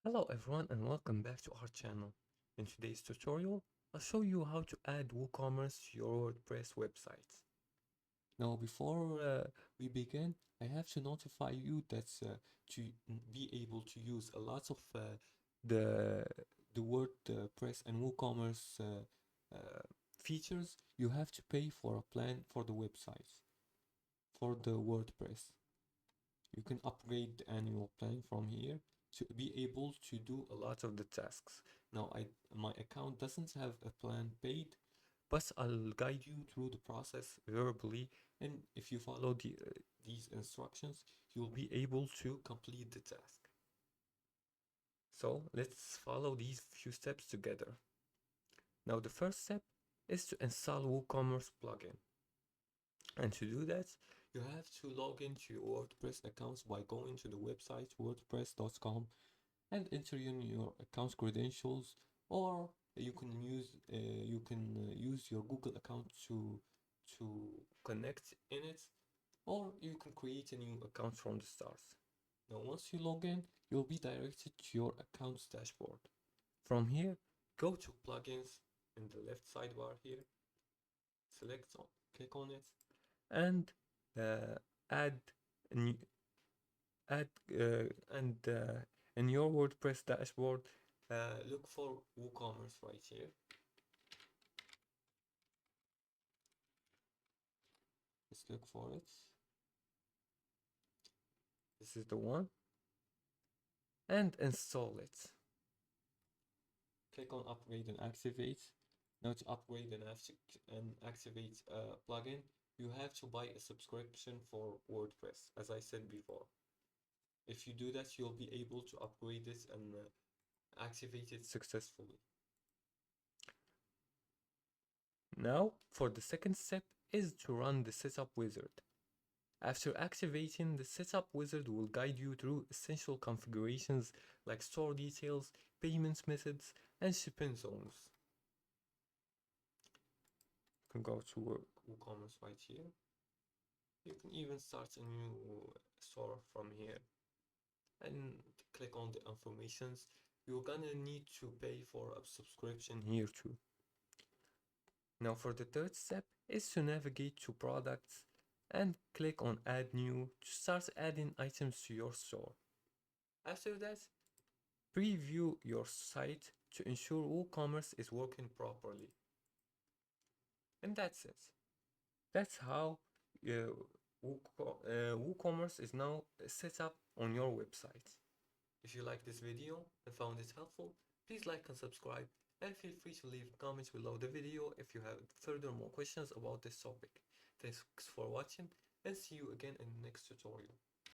Hello everyone and welcome back to our channel. In today's tutorial, I'll show you how to add WooCommerce to your WordPress website. Now before we begin, I have to notify you that to be able to use a lot of the the WordPress and WooCommerce features, you have to pay for a plan for the website, for the WordPress. You can upgrade the annual plan from here to be able to do a lot of the tasks. Now, my account doesn't have a plan paid, but I'll guide you through the process verbally, and if you follow these instructions, you'll be able to complete the task. So let's follow these few steps together. Now, the first step is to install WooCommerce plugin. And to do that, you have to log into your WordPress accounts by going to the website wordpress.com and entering your account credentials, or you can use your Google account to connect in it, or you can create a new account from the start. Now, once you log in, you'll be directed to your account's dashboard. From here, go to plugins in the left sidebar here, click on it, and add a new, add and in your WordPress dashboard, look for WooCommerce right here. Let's look for it. This is the one, and install it. Click on upgrade and activate. Now, to upgrade and activate a plugin, you have to buy a subscription for WordPress, as I said before. If you do that, you'll be able to upgrade it and activate it successfully. Now, for the second step is to run the setup wizard. After activating, the setup wizard will guide you through essential configurations like store details, payments methods, and shipping zones. You can go to WooCommerce right here. You can even start a new store from here and click on the informations. You're gonna need to pay for a subscription here too. Now, for the third step is to navigate to products and click on add new to start adding items to your store. After that, preview your site to ensure WooCommerce is working properly. And that's it. That's how WooCommerce is now set up on your website. If you like this video and found it helpful, please like and subscribe, and feel free to leave comments below the video if you have further more questions about this topic. Thanks for watching, and see you again in the next tutorial.